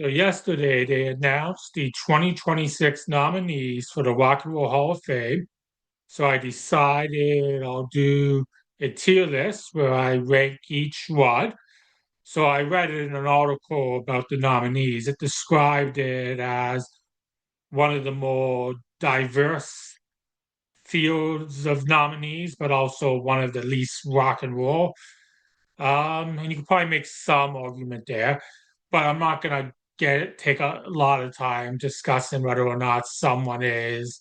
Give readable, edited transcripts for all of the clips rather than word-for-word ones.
So yesterday they announced the 2026 nominees for the Rock and Roll Hall of Fame. So I decided I'll do a tier list where I rank each one. So I read it in an article about the nominees. It described it as one of the more diverse fields of nominees, but also one of the least rock and roll. And you can probably make some argument there, but I'm not gonna take a lot of time discussing whether or not someone is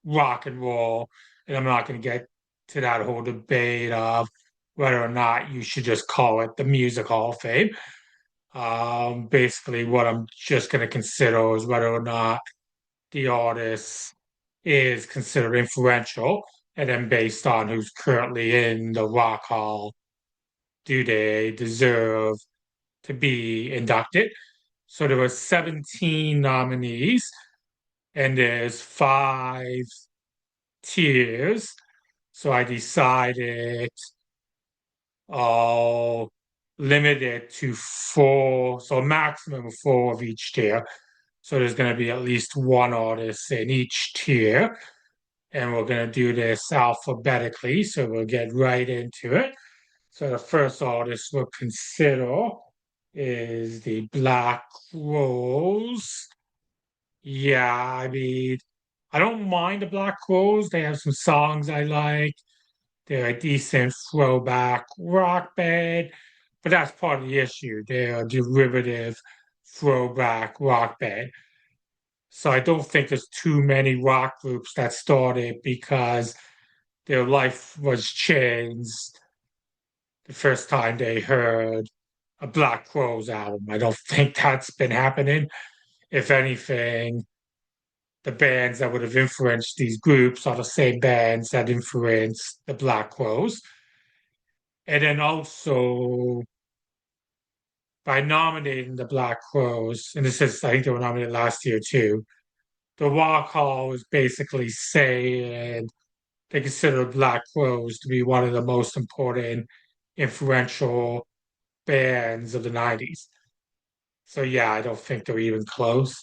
rock and roll, and I'm not gonna get to that whole debate of whether or not you should just call it the Music Hall of Fame. Basically, what I'm just gonna consider is whether or not the artist is considered influential, and then based on who's currently in the Rock Hall, do they deserve to be inducted? So there were 17 nominees, and there's five tiers. So I decided I'll limit it to four, so a maximum of four of each tier. So there's going to be at least one artist in each tier, and we're going to do this alphabetically. So we'll get right into it. So the first artist we'll consider is the Black Rose. Yeah, I mean, I don't mind the Black Rose. They have some songs I like. They're a decent throwback rock band, but that's part of the issue. They're a derivative throwback rock band. So I don't think there's too many rock groups that started because their life was changed the first time they heard a Black Crowes album. I don't think that's been happening. If anything, the bands that would have influenced these groups are the same bands that influenced the Black Crowes. And then also by nominating the Black Crowes, and this is, I think they were nominated last year too, the Rock Hall is basically saying they consider Black Crowes to be one of the most important, influential bands of the 90s. So yeah, I don't think they're even close.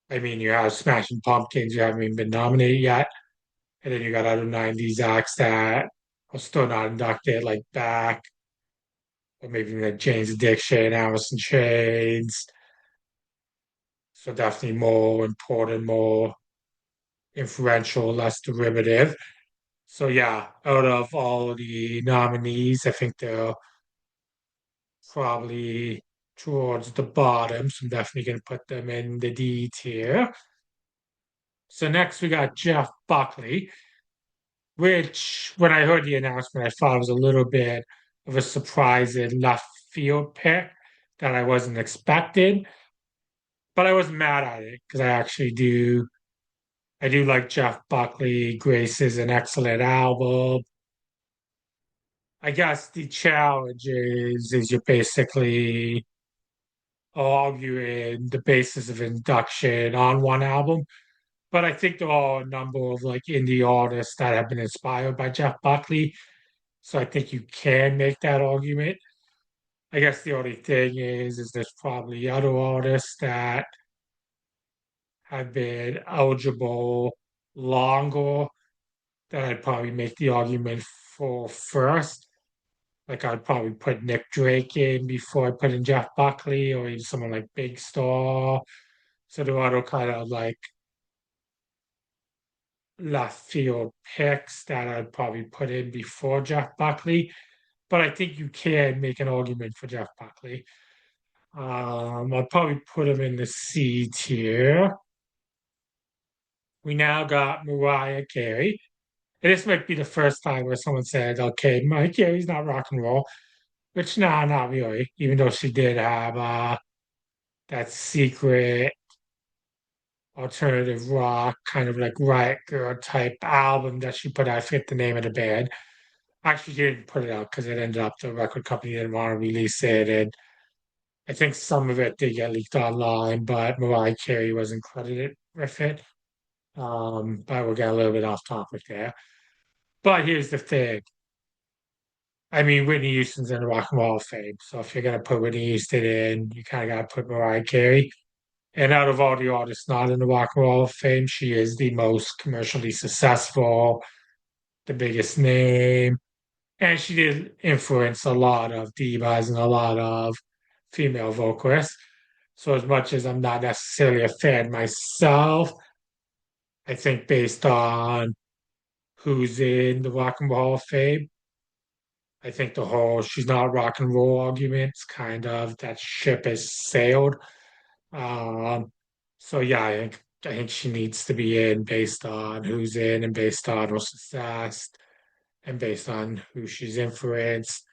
I mean, you have Smashing Pumpkins, you haven't even been nominated yet. And then you got other 90s acts that are still not inducted, like Back, or maybe like Jane's Addiction, Alice in Chains. So definitely more important, more influential, less derivative. So yeah, out of all the nominees, I think they're probably towards the bottom. So I'm definitely going to put them in the D tier. So next we got Jeff Buckley, which when I heard the announcement, I thought it was a little bit of a surprise in left field pick that I wasn't expecting, but I wasn't mad at it because I do like Jeff Buckley. Grace is an excellent album. I guess the challenge is you're basically arguing the basis of induction on one album. But I think there are a number of like indie artists that have been inspired by Jeff Buckley. So I think you can make that argument. I guess the only thing is there's probably other artists that have been eligible longer that I'd probably make the argument for first. Like I'd probably put Nick Drake in before I put in Jeff Buckley or even someone like Big Star. So there are other kind of like left field picks that I'd probably put in before Jeff Buckley. But I think you can make an argument for Jeff Buckley. I'd probably put him in the C tier. We now got Mariah Carey. And this might be the first time where someone said, okay, Mariah Carey's not rock and roll, which, nah, not really, even though she did have that secret alternative rock, kind of like Riot Girl type album that she put out. I forget the name of the band. Actually, she didn't put it out because it ended up the record company didn't want to release it. And I think some of it did get leaked online, but Mariah Carey wasn't credited with it. But we'll get a little bit off topic there. But here's the thing. I mean, Whitney Houston's in the Rock and Roll of Fame. So if you're gonna put Whitney Houston in, you kind of gotta put Mariah Carey. And out of all the artists not in the Rock and Roll of Fame, she is the most commercially successful, the biggest name. And she did influence a lot of divas and a lot of female vocalists. So as much as I'm not necessarily a fan myself, I think based on who's in the Rock and Roll Hall of Fame, I think the whole she's not rock and roll argument's kind of that ship has sailed. Um, so yeah, I think she needs to be in based on who's in and based on her success and based on who she's influenced.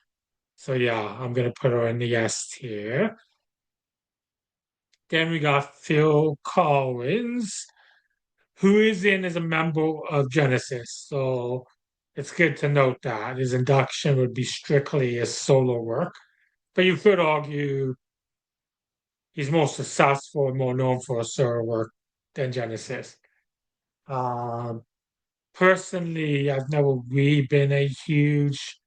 So yeah, I'm gonna put her in the S tier. Then we got Phil Collins, who is in as a member of Genesis. So it's good to note that his induction would be strictly his solo work. But you could argue he's more successful and more known for his solo work than Genesis. Um, Personally, I've never really been a huge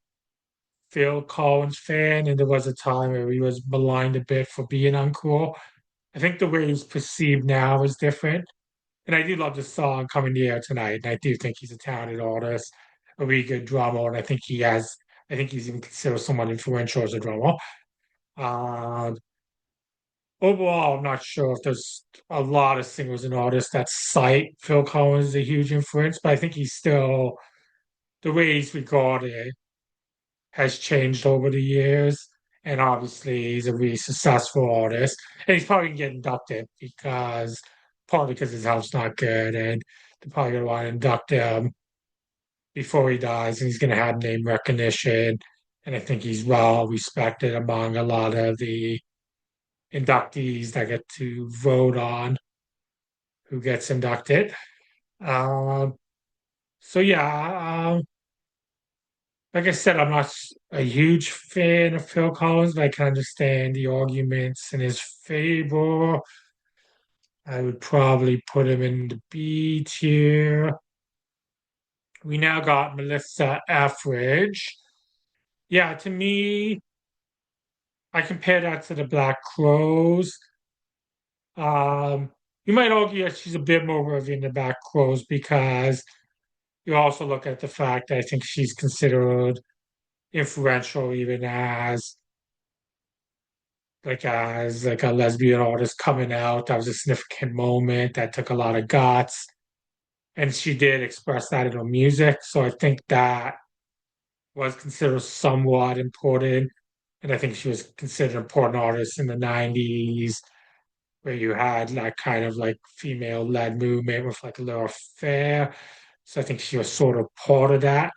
Phil Collins fan, and there was a time where he was maligned a bit for being uncool. I think the way he's perceived now is different. And I do love the song Coming the Air Tonight. And I do think he's a talented artist, a really good drummer. And I think he's even considered somewhat influential as a drummer. Uh, Overall, I'm not sure if there's a lot of singers and artists that cite Phil Collins as a huge influence, but I think he's still, the way he's regarded has changed over the years. And obviously, he's a really successful artist. And he's probably going to get inducted because, partly because his health's not good. And they're probably going to want to induct him before he dies. And he's going to have name recognition. And I think he's well respected among a lot of the inductees that get to vote on who gets inducted. Um, so, yeah, like I said, I'm not a huge fan of Phil Collins, but I can understand the arguments in his favor. I would probably put him in the B tier. We now got Melissa Etheridge. Yeah, to me, I compare that to the Black Crows. You might argue that she's a bit more worthy in the Black Crows because you also look at the fact that I think she's considered influential even as a lesbian artist coming out. That was a significant moment that took a lot of guts. And she did express that in her music. So I think that was considered somewhat important. And I think she was considered an important artist in the 90s, where you had like kind of like female led movement with like a little fair. So I think she was sort of part of that.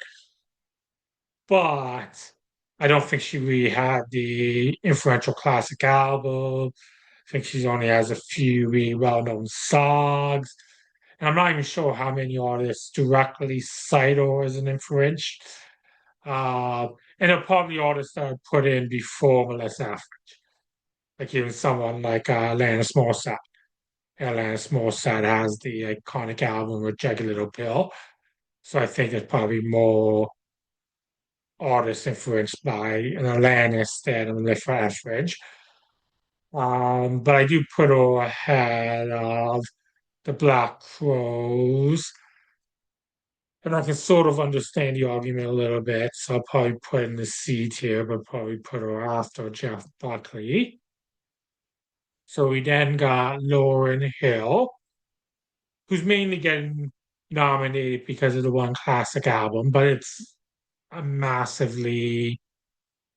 But I don't think she really had the influential classic album. I think she only has a few really well-known songs. And I'm not even sure how many artists directly cite her as an influence. Uh, and they're probably artists that I put in before Melissa Etheridge, like even someone like Alanis Morissette. Alanis Morissette has the iconic album with Jagged Little Pill. So I think it's probably more artists influenced by an Alanis than a Melissa Etheridge. But I do put her ahead of the Black Crows. And I can sort of understand the argument a little bit. So I'll probably put in the C tier, but probably put her after Jeff Buckley. So we then got Lauryn Hill, who's mainly getting nominated because of the one classic album, but it's a massively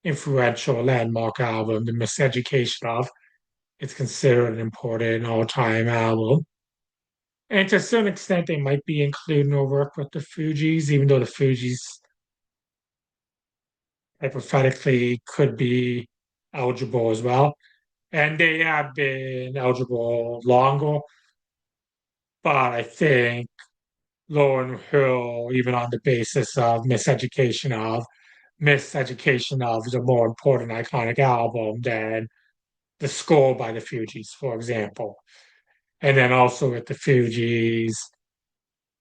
influential landmark album, The Miseducation of. It's considered an important all-time album. And to a certain extent, they might be including her work with the Fugees, even though the Fugees hypothetically could be eligible as well. And they have been eligible longer, but I think Lauryn Hill, even on the basis of Miseducation of is a more important iconic album than The Score by the Fugees, for example. And then also with the Fugees,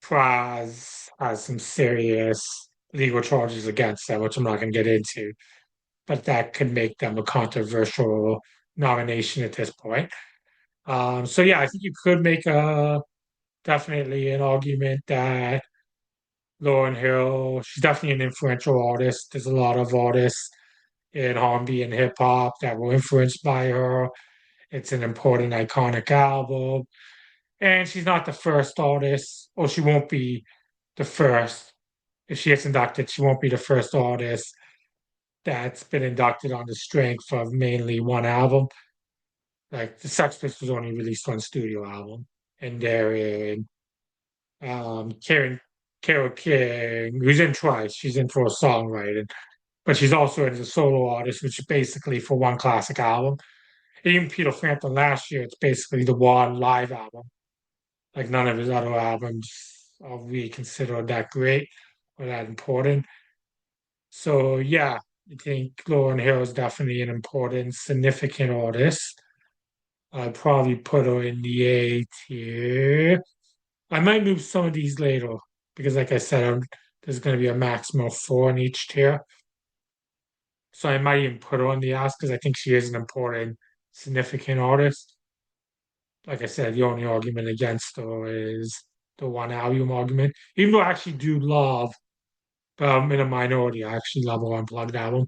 Praz has some serious legal charges against them, which I'm not going to get into, but that could make them a controversial nomination at this point. So yeah, I think you could make a definitely an argument that Lauryn Hill, she's definitely an influential artist. There's a lot of artists in R&B and hip hop that were influenced by her. It's an important, iconic album. And she's not the first artist, or she won't be the first. If she gets inducted, she won't be the first artist that's been inducted on the strength of mainly one album. Like the Sex Pistols only released one studio album, and they're in Karen Carol King, who's in twice. She's in for a songwriting, but she's also in as a solo artist, which is basically for one classic album. Even Peter Frampton last year, it's basically the one live album. Like none of his other albums are really considered that great or that important. So yeah, I think Lauryn Hill is definitely an important, significant artist. I'd probably put her in the A tier. I might move some of these later because, like I said, there's going to be a maximum of four in each tier. So I might even put her on the S because I think she is an important, significant artist. Like I said, the only argument against her is the one album argument. Even though I actually do love, but I'm in a minority. I actually love her unplugged album.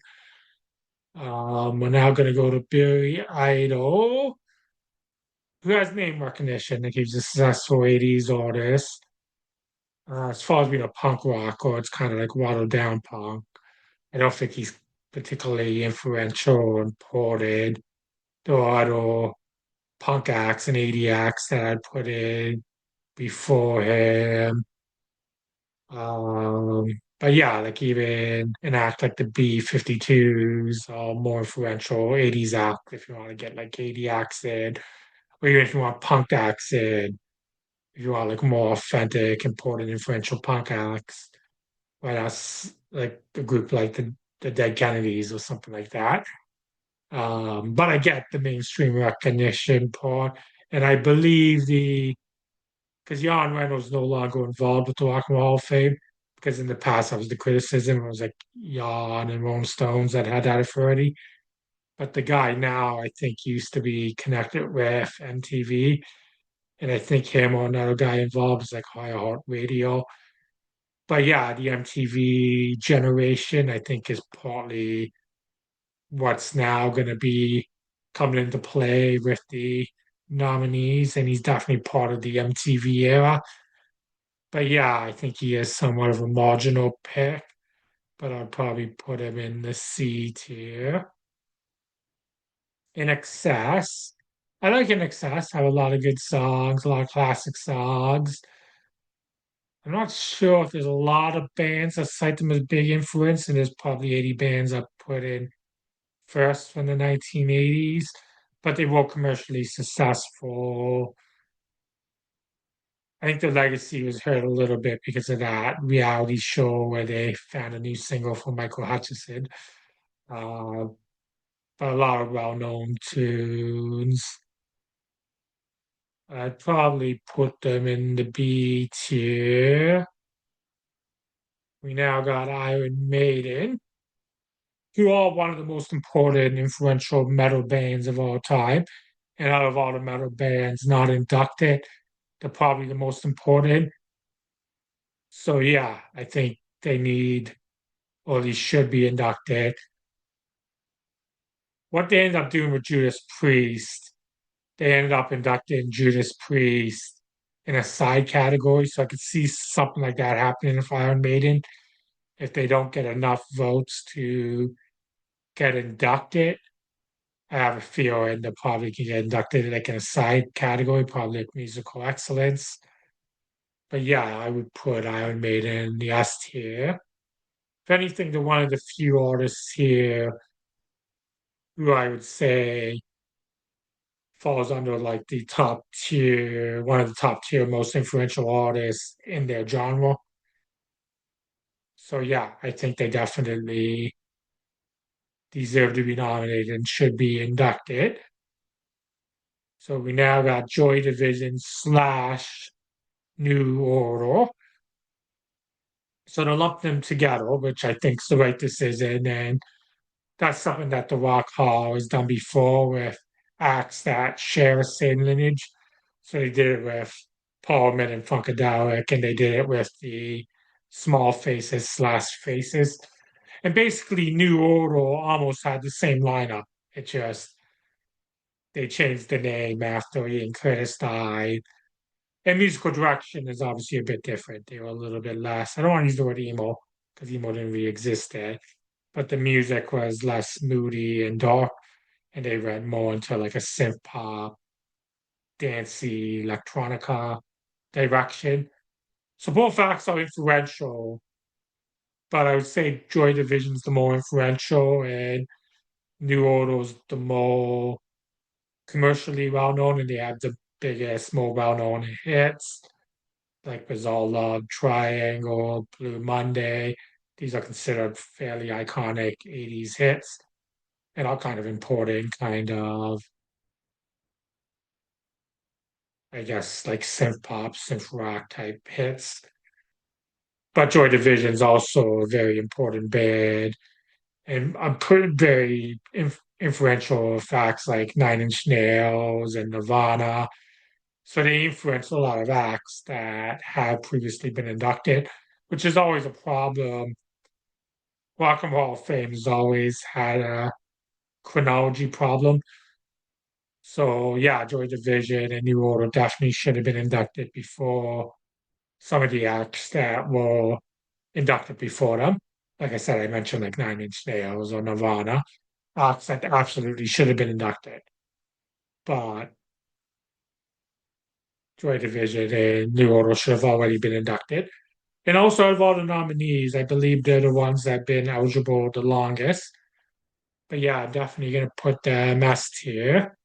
We're now going to go to Billy Idol, who has name recognition. Like he's a successful 80s artist. As far as being a punk rock, or it's kind of like watered down punk. I don't think he's particularly influential or important. There are other punk acts and 80 acts that I'd put in before him. Um, but yeah, like even an act like the B-52s are more influential 80s act if you want to get like 80 acts in, or even if you want punk acts in, if you want like more authentic, important, influential punk acts. Right, that's like a group like the Dead Kennedys or something like that. But I get the mainstream recognition part, and I believe because Jan Reynolds no longer involved with the Rock and Roll Hall of Fame, because in the past that was the criticism. It was like Jan and Rolling Stones that had that authority. But the guy now, I think, used to be connected with MTV, and I think him or another guy involved is like Higher Heart Radio. But yeah, the MTV generation, I think, is partly what's now going to be coming into play with the nominees, and he's definitely part of the MTV era. But yeah, I think he is somewhat of a marginal pick, but I'd probably put him in the C tier. INXS. I like INXS, have a lot of good songs, a lot of classic songs. I'm not sure if there's a lot of bands that cite them as big influence, and there's probably 80 bands I put in first from the 1980s, but they were commercially successful. I think the legacy was hurt a little bit because of that reality show where they found a new single from Michael Hutchison. Uh, but a lot of well-known tunes. I'd probably put them in the B tier. We now got Iron Maiden, who are one of the most important, influential metal bands of all time. And out of all the metal bands not inducted, they're probably the most important. So yeah, I think they need, or they should be inducted. What they ended up doing with Judas Priest, they ended up inducting Judas Priest in a side category. So I could see something like that happening if Iron Maiden, if they don't get enough votes to get inducted. I have a feeling they probably can get inducted like in a side category, probably like musical excellence. But yeah, I would put Iron Maiden in the S tier. If anything, they're one of the few artists here who I would say falls under like the top tier, one of the top tier most influential artists in their genre. So yeah, I think they definitely deserve to be nominated and should be inducted. So we now got Joy Division slash New Order. So to lump them together, which I think is the right decision, and that's something that the Rock Hall has done before with acts that share the same lineage. So they did it with Parliament and Funkadelic, and they did it with the Small Faces slash Faces. And basically, New Order almost had the same lineup. It just they changed the name after Ian Curtis died. And musical direction is obviously a bit different. They were a little bit less. I don't want to use the word emo because emo didn't really exist then, but the music was less moody and dark, and they went more into like a synth pop, dancey, electronica direction. So both acts are influential, but I would say Joy Division's the more influential, and New Order's the more commercially well known, and they have the biggest, more well known hits like Bizarre Love, Triangle, Blue Monday. These are considered fairly iconic 80s hits and are kind of important, kind of, I guess, like synth pop, synth rock type hits. But Joy Division's also a very important band. And I'm pretty very influential facts like Nine Inch Nails and Nirvana. So they influence a lot of acts that have previously been inducted, which is always a problem. Rock and Roll of Fame has always had a chronology problem. So yeah, Joy Division and New Order definitely should have been inducted before some of the acts that were inducted before them. Like I said, I mentioned like Nine Inch Nails or Nirvana, acts that absolutely should have been inducted. But Joy Division and New Order should have already been inducted. And also out of all the nominees, I believe they're the ones that have been eligible the longest. But yeah, I'm definitely gonna put them S tier.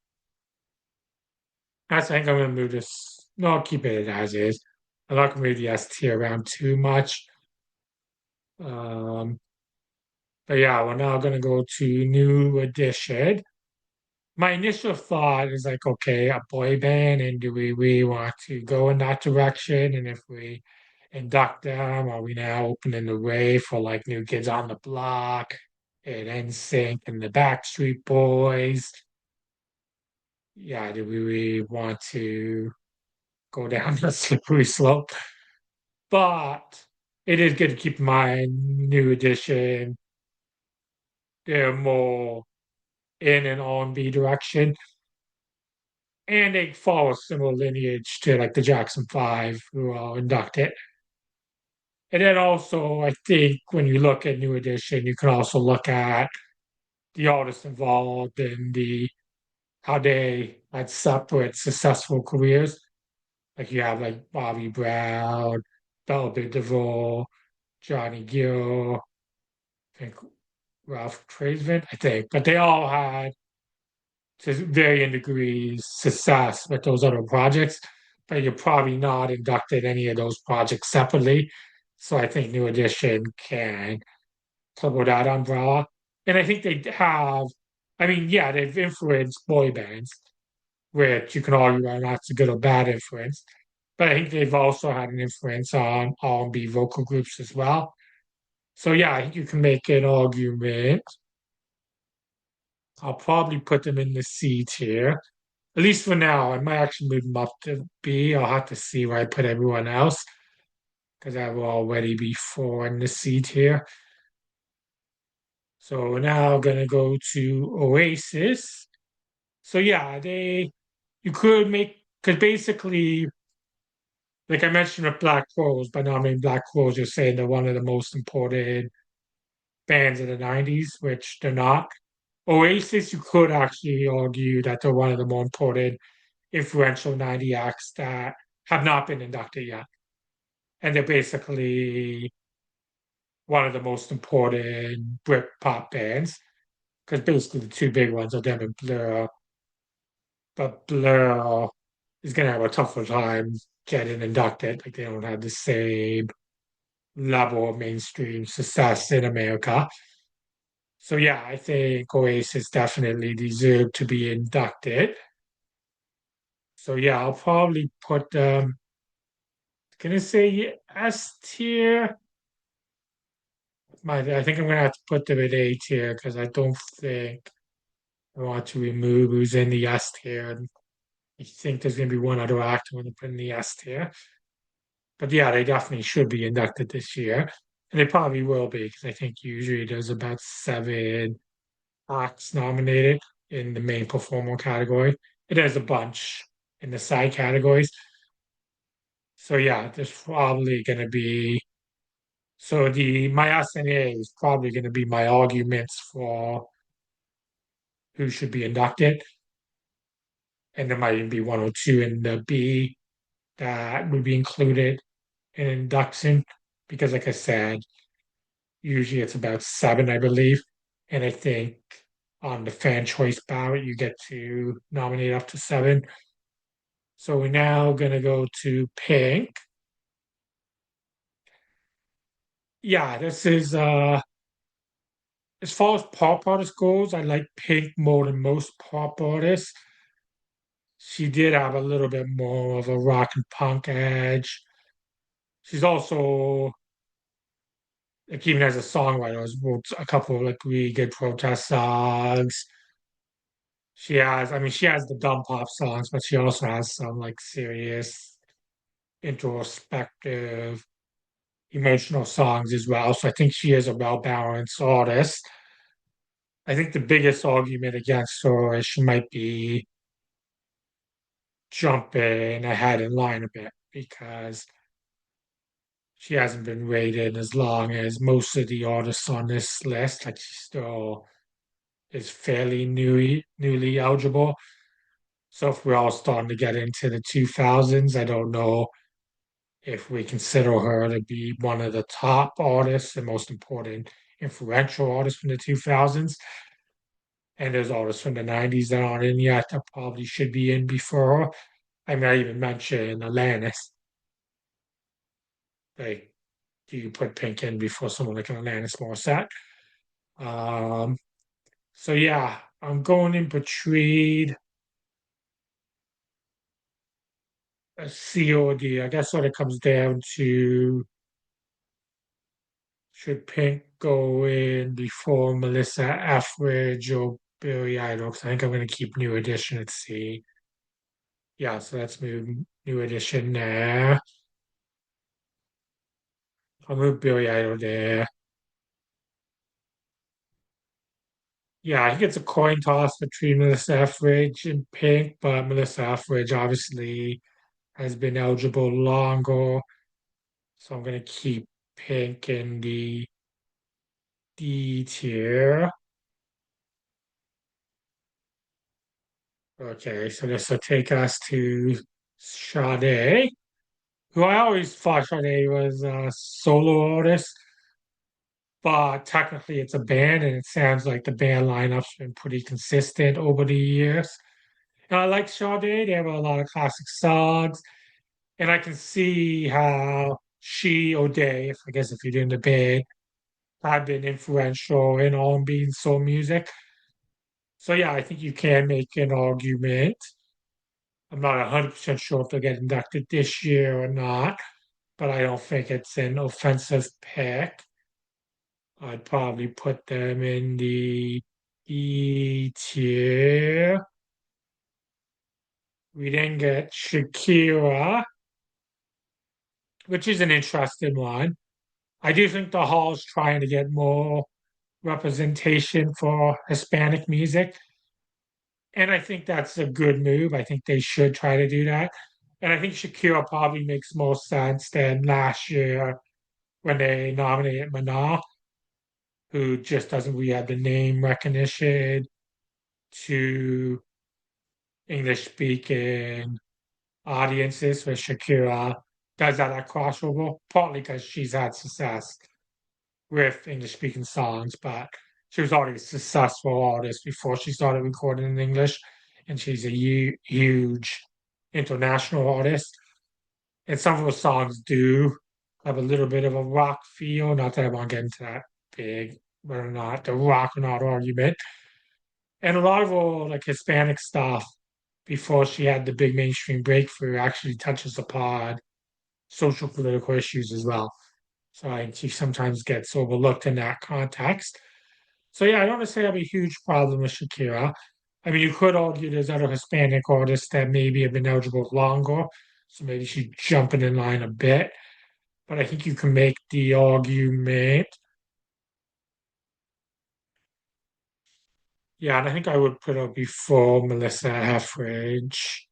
I think I'm gonna move this. No, I'll keep it as is. I'm not gonna move the S tier around too much. Um, but yeah, we're now gonna go to new edition. My initial thought is like, okay, a boy band, and do we really want to go in that direction? And if we induct them, are we now opening the way for like New Kids on the Block and NSYNC and the Backstreet Boys? Yeah, do we really want to go down the slippery slope? But it is good to keep in mind, new edition, they're more in an R&B direction. And they follow a similar lineage to like the Jackson Five, who are inducted. And then also, I think when you look at New Edition, you can also look at the artists involved and the how they had separate successful careers. Like you have like Bobby Brown, Bella Biv DeVoe, Johnny Gill, I think Ralph Tresvant, I think, but they all had to varying degrees success with those other projects, but you're probably not inducted any of those projects separately. So I think New Edition can cover that umbrella. And I think they have, I mean, yeah, they've influenced boy bands, which you can argue whether that's a good or bad influence. But I think they've also had an influence on R&B vocal groups as well. So yeah, I think you can make an argument. I'll probably put them in the C tier. At least for now, I might actually move them up to B. I'll have to see where I put everyone else because I will already be four in the C tier. So we're now gonna go to Oasis. So yeah, you could make because basically, like I mentioned with Black Crowes, by nominating Black Crowes, you're saying they're one of the most important bands of the '90s, which they're not. Oasis, you could actually argue that they're one of the more important influential 90 acts that have not been inducted yet. And they're basically one of the most important Britpop bands because basically the two big ones are them and Blur. But Blur is going to have a tougher time getting inducted. Like they don't have the same level of mainstream success in America. So yeah, I think Oasis definitely deserve to be inducted. So yeah, I'll probably put can I say S tier? I think I'm gonna have to put them in A tier because I don't think I want to remove who's in the S tier. And I think there's gonna be one other actor I'm gonna put in the S tier. But yeah, they definitely should be inducted this year. And they probably will be because I think usually there's about seven acts nominated in the main performer category. It has a bunch in the side categories. So yeah, there's probably gonna be so the my SNA is probably gonna be my arguments for who should be inducted. And there might even be one or two in the B that would be included in induction because like I said, usually it's about seven, I believe. And I think on the fan choice ballot, you get to nominate up to seven. So we're now gonna go to Pink. Yeah, this is as far as pop artist goes, I like Pink more than most pop artists. She did have a little bit more of a rock and punk edge. She's also like even as a songwriter, has wrote a couple of like really good protest songs. She has the dumb pop songs, but she also has some like serious, introspective, emotional songs as well. So I think she is a well-balanced artist. I think the biggest argument against her is she might be jumping ahead in line a bit because she hasn't been rated as long as most of the artists on this list. Like she still is fairly newly eligible. So if we're all starting to get into the 2000s, I don't know if we consider her to be one of the top artists and most important influential artists from the 2000s. And there's artists from the 90s that aren't in yet that probably should be in before her. I mean, I even mentioned Alanis. Like, do you put Pink in before someone like an Alanis Morissette? Um, so yeah, I'm going in between a C or D. I guess what it comes down to should Pink go in before Melissa Etheridge or Billy Idol? Because I think I'm going to keep New Edition at C. Yeah, so let's move New Edition there. I'll move Billy Idol there. Yeah, I think it's a coin toss between Melissa Etheridge and Pink, but Melissa Etheridge obviously has been eligible longer. So I'm going to keep Pink in the D tier. Okay, so this will take us to Sade, who I always thought Sade was a solo artist, but technically it's a band, and it sounds like the band lineup's been pretty consistent over the years. And I like Sade, they have a lot of classic songs, and I can see how she or they, if I guess if you're doing the band, have been influential in R&B and soul music. So yeah, I think you can make an argument. I'm not 100% sure if they'll get inducted this year or not, but I don't think it's an offensive pick. I'd probably put them in the E tier. We then get Shakira, which is an interesting one. I do think the Hall's trying to get more representation for Hispanic music. And I think that's a good move. I think they should try to do that. And I think Shakira probably makes more sense than last year when they nominated Mana, who just doesn't really have the name recognition to English speaking audiences, where Shakira does that at crossover, partly because she's had success with English speaking songs, but she was already a successful artist before she started recording in English, and she's a huge international artist. And some of her songs do have a little bit of a rock feel. Not that I want to get into that big, whether or not the rock or not argument. And a lot of her like Hispanic stuff before she had the big mainstream breakthrough actually touches upon social political issues as well. So I think she sometimes gets overlooked in that context. So yeah, I don't necessarily have a huge problem with Shakira. I mean, you could argue there's other Hispanic artists that maybe have been eligible longer, so maybe she's jumping in line a bit. But I think you can make the argument. Yeah, and I think I would put her before Melissa Etheridge.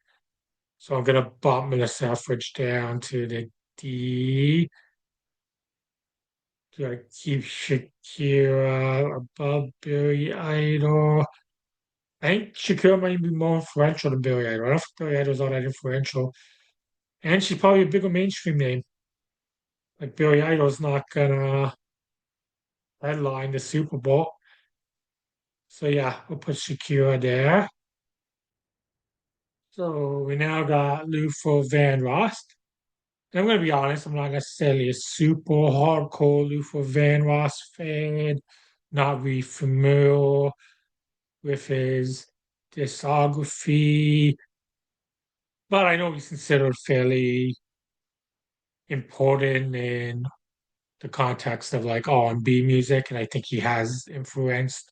So I'm gonna bump Melissa Etheridge down to the D. Do I keep Shakira above Billy Idol? I think Shakira might be more influential than Billy Idol. I don't think Billy Idol's all that influential. And she's probably a bigger mainstream name. Like Billy Idol's not gonna headline the Super Bowl. So yeah, we'll put Shakira there. So we now got Luther Vandross. And I'm gonna be honest, I'm not necessarily a super hardcore Luther Vandross fan. Not really familiar with his discography, but I know he's considered fairly important in the context of like R&B music, and I think he has influenced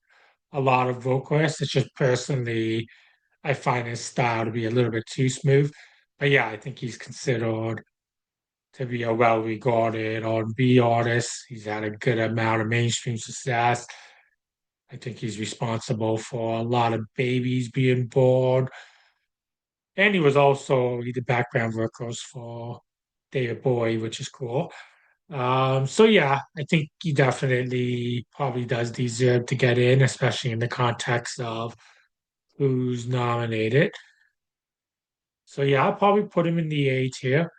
a lot of vocalists. It's just personally, I find his style to be a little bit too smooth. But yeah, I think he's considered to be a well-regarded R&B artist. He's had a good amount of mainstream success. I think he's responsible for a lot of babies being born. And he did background vocals for David Bowie, which is cool. So yeah, I think he definitely probably does deserve to get in, especially in the context of who's nominated. So yeah, I'll probably put him in the A tier.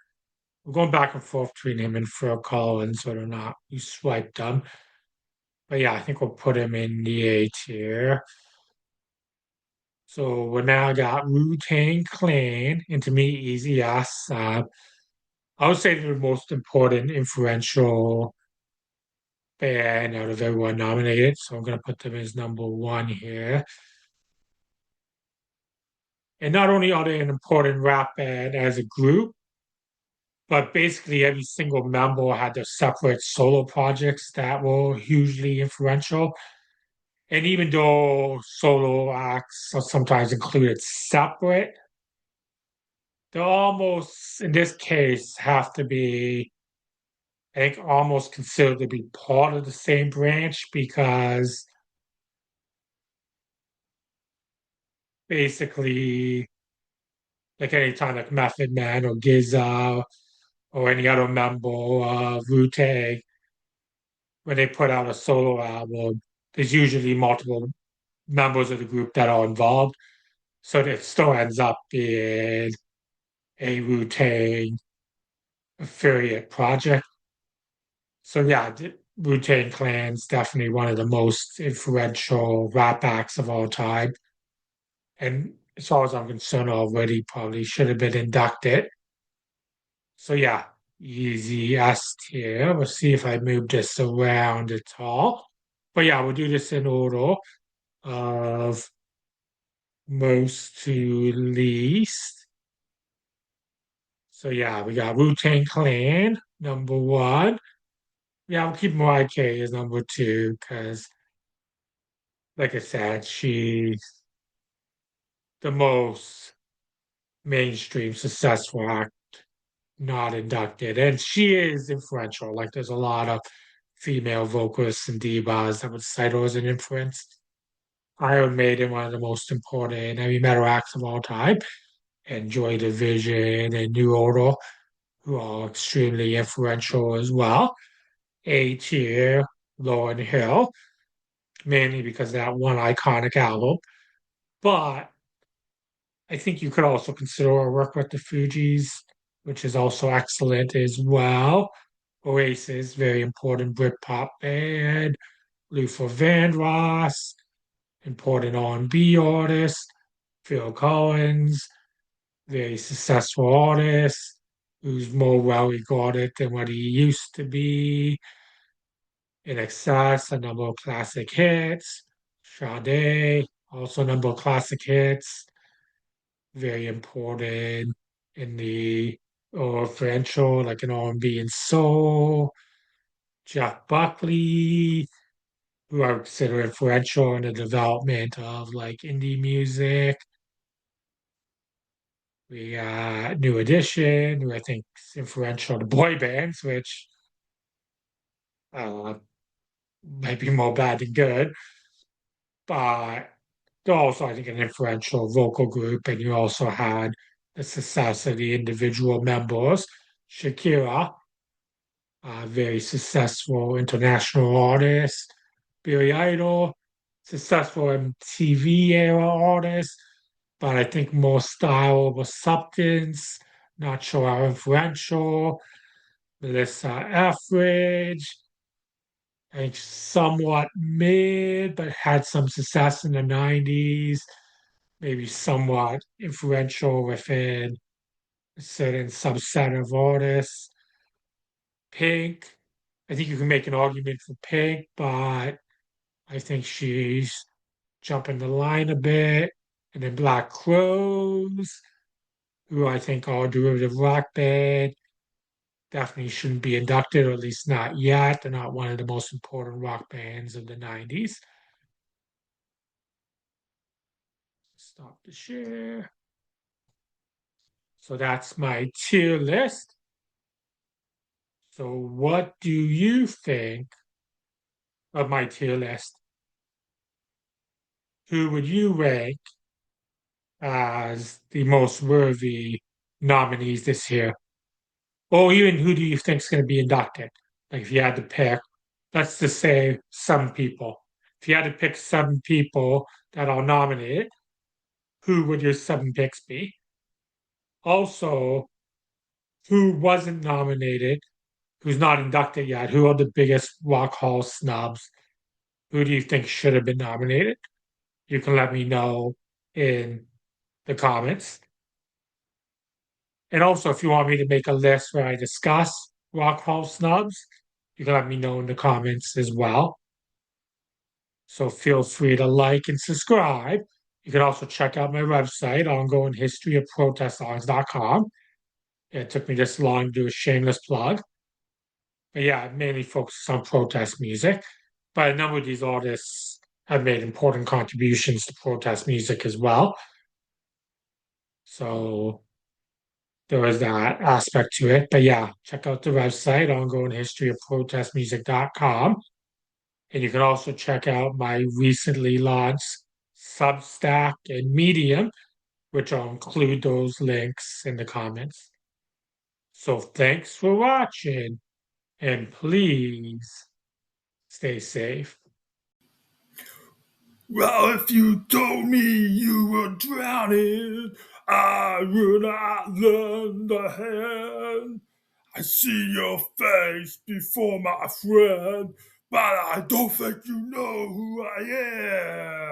We're going back and forth between him and Phil Collins, whether or not you swiped them. But yeah, I think we'll put him in the A tier. So we now got Wu-Tang Clan, and to me, easy yes. I would say they're the most important, influential band out of everyone nominated. So I'm going to put them as number one here. And not only are they an important rap band as a group, but basically every single member had their separate solo projects that were hugely influential. And even though solo acts are sometimes included separate, they almost, in this case, have to be, I think, almost considered to be part of the same branch because basically, like anytime like Method Man or Giza or any other member of Wu-Tang, when they put out a solo album, there's usually multiple members of the group that are involved. So it still ends up being a Wu-Tang affiliate project. So yeah, Wu-Tang Clan's definitely one of the most influential rap acts of all time. And as far as I'm concerned, already probably should have been inducted. So yeah, easy S tier. We'll see if I move this around at all. But yeah, we'll do this in order of most to least. So yeah, we got Wu-Tang Clan, number one. Yeah, I'll keep Mariah Carey as number two because, like I said, she's the most mainstream successful act not inducted. And she is influential. Like there's a lot of female vocalists and divas that would cite her as an influence. Iron Maiden, one of the most important heavy metal acts of all time, and Joy Division and New Order, who are extremely influential as well. A tier, Lauryn Hill, mainly because of that one iconic album. But I think you could also consider her work with the Fugees, which is also excellent as well. Oasis, very important Britpop band. Luther Vandross, important R&B artist. Phil Collins, very successful artist who's more well regarded than what he used to be. INXS, a number of classic hits. Sade, also a number of classic hits. Very important in the or influential, like in R&B and soul. Jeff Buckley, who I would consider influential in the development of like indie music. We got New Edition, who I think is influential to boy bands, which uh, might be more bad than good. But they're also, I think, an influential vocal group. And you also had the success of the individual members. Shakira, a very successful international artist. Billy Idol, successful MTV era artist, but I think more style over substance. Not sure how influential. Melissa Etheridge, I think somewhat mid, but had some success in the 90s, maybe somewhat influential within a certain subset of artists. Pink, I think you can make an argument for Pink, but I think she's jumping the line a bit. And then Black Crows, who I think are a derivative rock band, definitely shouldn't be inducted, or at least not yet. They're not one of the most important rock bands of the 90s. Stop the share. So that's my tier list. So what do you think of my tier list? Who would you rank as the most worthy nominees this year? Or even who do you think is going to be inducted? Like if you had to pick, let's just say some people. If you had to pick 7 people that are nominated, who would your 7 picks be? Also, who wasn't nominated, who's not inducted yet? Who are the biggest Rock Hall snubs? Who do you think should have been nominated? You can let me know in the comments. And also, if you want me to make a list where I discuss Rock Hall snubs, you can let me know in the comments as well. So feel free to like and subscribe. You can also check out my website, ongoinghistoryofprotestsongs.com. It took me this long to do a shameless plug. But yeah, I mainly focus on protest music. But a number of these artists have made important contributions to protest music as well. So there was that aspect to it. But yeah, check out the website, ongoinghistoryofprotestmusic.com. And you can also check out my recently launched Substack and Medium, which I'll include those links in the comments. So thanks for watching, and please stay safe. Well, if you told me you were drowning, I would not lend a hand. I see your face before my friend, but I don't think you know who I am.